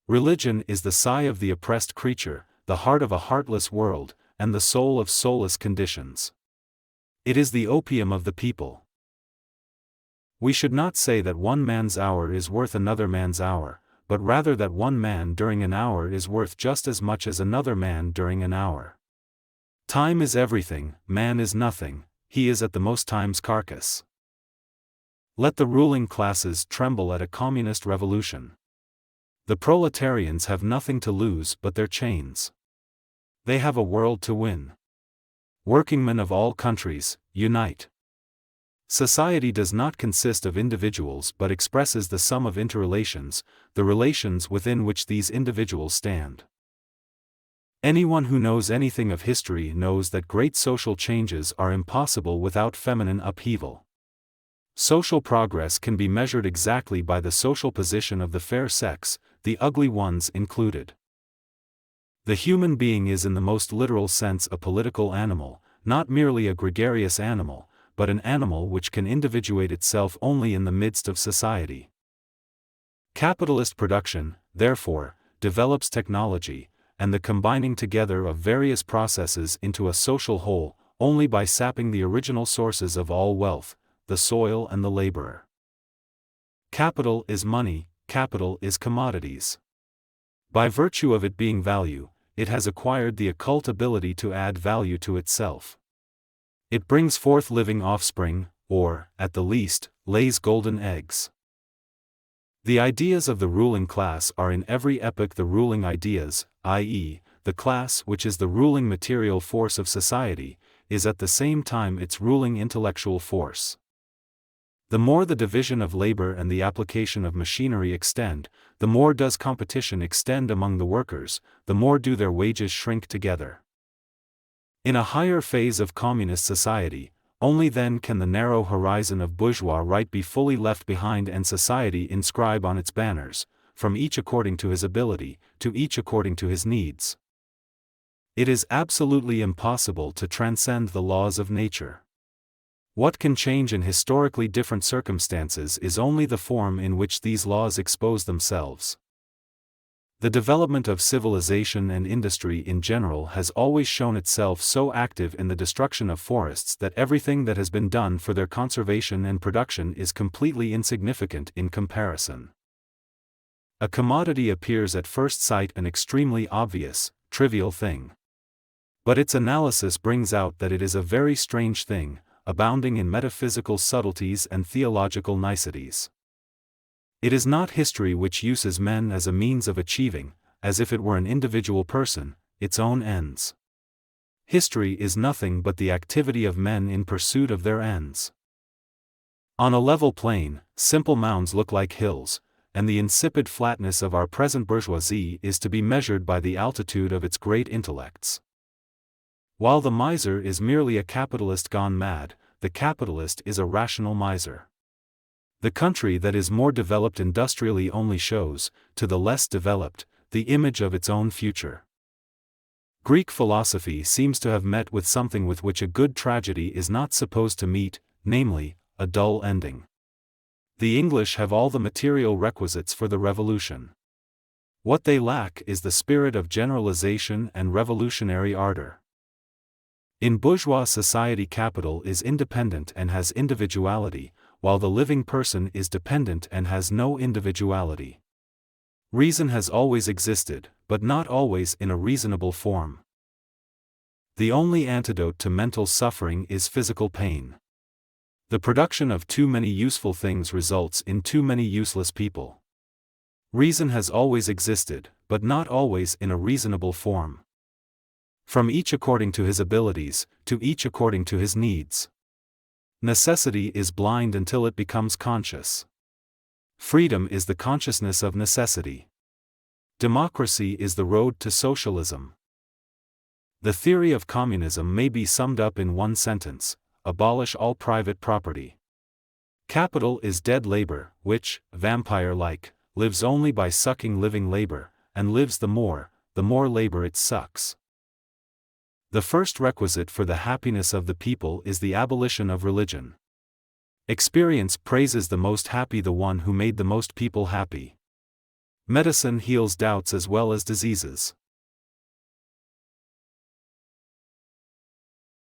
Religion is the sigh of the oppressed creature, the heart of a heartless world, and the soul of soulless conditions. It is the opium of the people. We should not say that one man's hour is worth another man's hour, but rather that one man during an hour is worth just as much as another man during an hour. Time is everything, man is nothing, he is at the most time's carcass. Let the ruling classes tremble at a communist revolution. The proletarians have nothing to lose but their chains. They have a world to win. Workingmen of all countries, unite. Society does not consist of individuals but expresses the sum of interrelations, the relations within which these individuals stand. Anyone who knows anything of history knows that great social changes are impossible without feminine upheaval. Social progress can be measured exactly by the social position of the fair sex, the ugly ones included. The human being is in the most literal sense a political animal, not merely a gregarious animal, but an animal which can individuate itself only in the midst of society. Capitalist production, therefore, develops technology, and the combining together of various processes into a social whole, only by sapping the original sources of all wealth, the soil and the laborer. Capital is money, capital is commodities. By virtue of it being value, it has acquired the occult ability to add value to itself. It brings forth living offspring, or, at the least, lays golden eggs. The ideas of the ruling class are in every epoch the ruling ideas, i.e., the class which is the ruling material force of society, is at the same time its ruling intellectual force. The more the division of labor and the application of machinery extend, the more does competition extend among the workers, the more do their wages shrink together. In a higher phase of communist society, only then can the narrow horizon of bourgeois right be fully left behind and society inscribe on its banners, from each according to his ability, to each according to his needs. It is absolutely impossible to transcend the laws of nature. What can change in historically different circumstances is only the form in which these laws expose themselves. The development of civilization and industry in general has always shown itself so active in the destruction of forests that everything that has been done for their conservation and production is completely insignificant in comparison. A commodity appears at first sight an extremely obvious, trivial thing. But its analysis brings out that it is a very strange thing, abounding in metaphysical subtleties and theological niceties. It is not history which uses men as a means of achieving, as if it were an individual person, its own ends. History is nothing but the activity of men in pursuit of their ends. On a level plain, simple mounds look like hills, and the insipid flatness of our present bourgeoisie is to be measured by the altitude of its great intellects. While the miser is merely a capitalist gone mad, the capitalist is a rational miser. The country that is more developed industrially only shows, to the less developed, the image of its own future. Greek philosophy seems to have met with something with which a good tragedy is not supposed to meet, namely, a dull ending. The English have all the material requisites for the revolution. What they lack is the spirit of generalization and revolutionary ardor. In bourgeois society capital is independent and has individuality, while the living person is dependent and has no individuality. Reason has always existed, but not always in a reasonable form. The only antidote to mental suffering is physical pain. The production of too many useful things results in too many useless people. Reason has always existed, but not always in a reasonable form. From each according to his abilities, to each according to his needs. Necessity is blind until it becomes conscious. Freedom is the consciousness of necessity. Democracy is the road to socialism. The theory of communism may be summed up in one sentence: abolish all private property. Capital is dead labor, which, vampire-like, lives only by sucking living labor, and lives the more labor it sucks. The first requisite for the happiness of the people is the abolition of religion. Experience praises the most happy the one who made the most people happy. Medicine heals doubts as well as diseases.